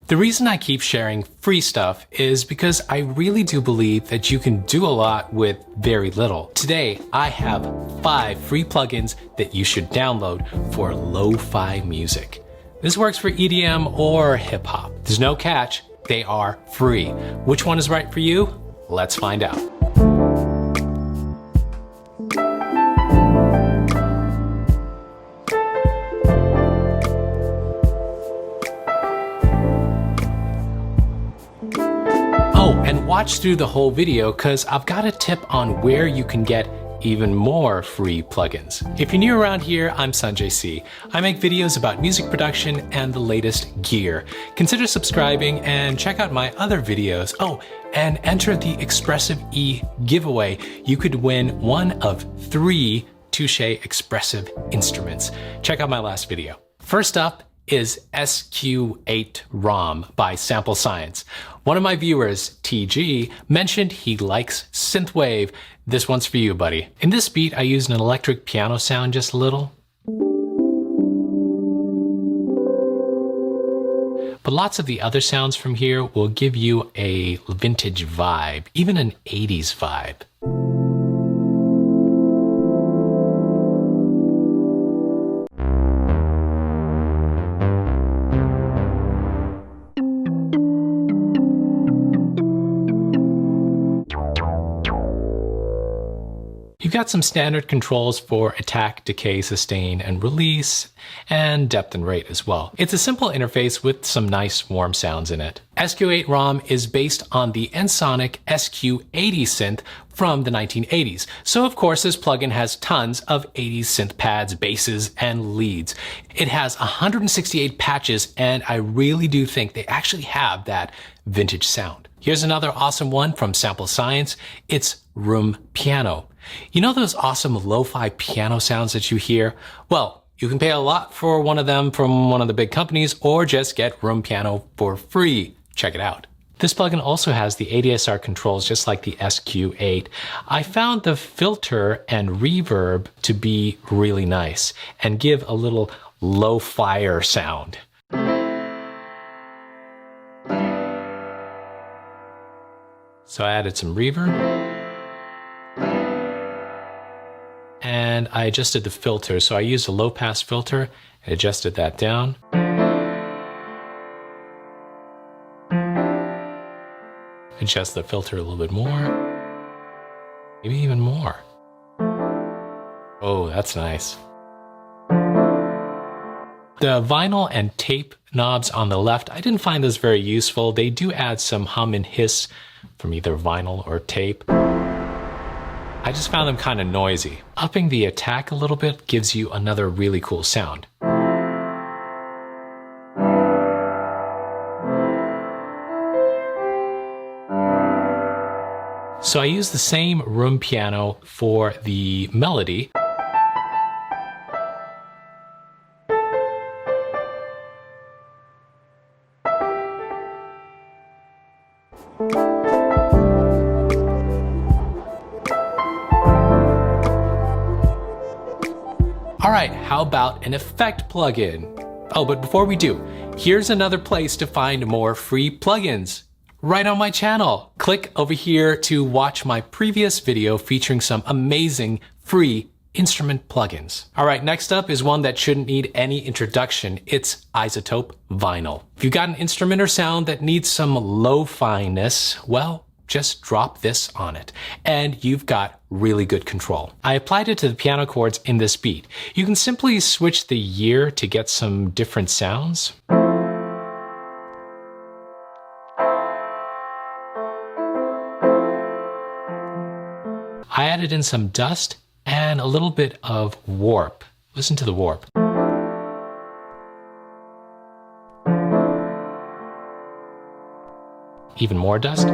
The reason I keep sharing free stuff is because I really do believe that you can do a lot with very little. Today, I have 5 free plugins that you should download for lo-fi music. This works for EDM or hip hop. There's no catch, they are free. Which one is right for you? Let's find out. And watch through the whole video because I've got a tip on where you can get even more free plugins. If you're new around here, I'm Sanjay C. I make videos about music production and the latest gear. Consider subscribing and check out my other videos. Oh, and enter the Expressive E giveaway. You could win one of 3 Touche Expressive instruments. Check out my last video. First up is SQ8 ROM by Sample Science. One of my viewers, TG, mentioned he likes synthwave. This one's for you, buddy. In this beat, I used an electric piano sound just a little. But lots of the other sounds from here will give you a vintage vibe, even an 80s vibe. You've got some standard controls for attack, decay, sustain, and release, and depth and rate as well. It's a simple interface with some nice warm sounds in it. SQ8 ROM is based on the Ensoniq SQ80 synth from the 1980s. So of course this plugin has tons of 80s synth pads, basses, and leads. It has 168 patches, and I really do think they actually have that vintage sound. Here's another awesome one from Sample Science. It's Room Piano. You know those awesome lo-fi piano sounds that you hear? Well, you can pay a lot for one of them from one of the big companies or just get Room Piano for free. Check it out. This plugin also has the ADSR controls just like the SQ8. I found the filter and reverb to be really nice and give a little lo-fi sound. So I added some reverb. And I adjusted the filter. So I used a low pass filter and adjusted that down. Adjust the filter a little bit more. Maybe even more. Oh, that's nice. The vinyl and tape knobs on the left, I didn't find those very useful. They do add some hum and hiss from either vinyl or tape. I just found them kind of noisy. Upping the attack a little bit gives you another really cool sound. So I use the same room piano for the melody. All right, how about an effect plugin? Oh, but before we do, here's another place to find more free plugins. Right on my channel. Click over here to watch my previous video featuring some amazing free instrument plugins. All right, next up is one that shouldn't need any introduction. It's iZotope Vinyl. If you've got an instrument or sound that needs some lo-fi-ness, well, just drop this on it, and you've got really good control. I applied it to the piano chords in this beat. You can simply switch the year to get some different sounds. I added in some dust and a little bit of warp. Listen to the warp. Even more dust.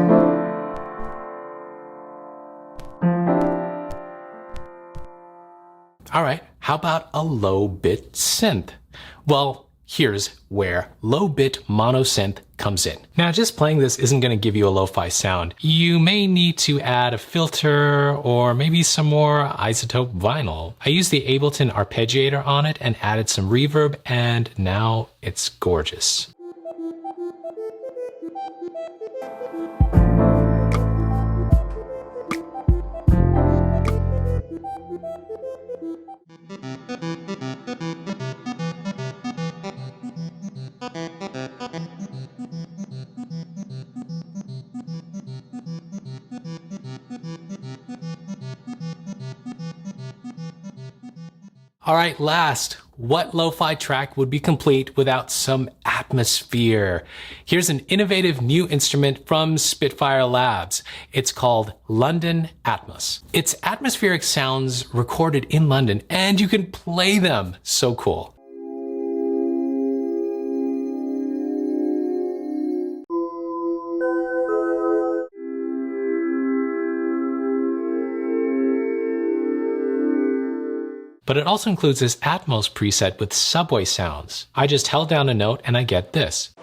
All right, how about a low-bit synth? Well, here's where low-bit mono synth comes in. Now, just playing this isn't going to give you a lo-fi sound. You may need to add a filter or maybe some more iZotope vinyl. I used the Ableton arpeggiator on it and added some reverb, and now it's gorgeous. All right, last, what lo-fi track would be complete without some atmosphere? Here's an innovative new instrument from Spitfire Labs. It's called London Atmos. It's atmospheric sounds recorded in London, and you can play them. So cool. But it also includes this Atmos preset with subway sounds. I just held down a note and I get this.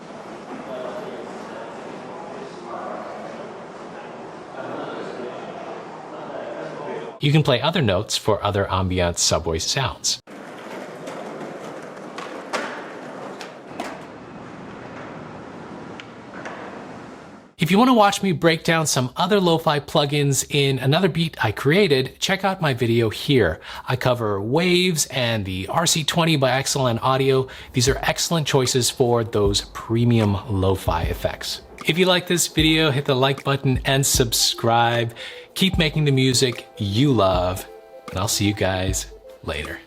You can play other notes for other ambient subway sounds. If you want to watch me break down some other lo-fi plugins in another beat I created, check out my video here. I cover Waves and the RC20 by XLN Audio. These are excellent choices for those premium lo-fi effects. If you like this video, hit the like button and subscribe. Keep making the music you love, and I'll see you guys later.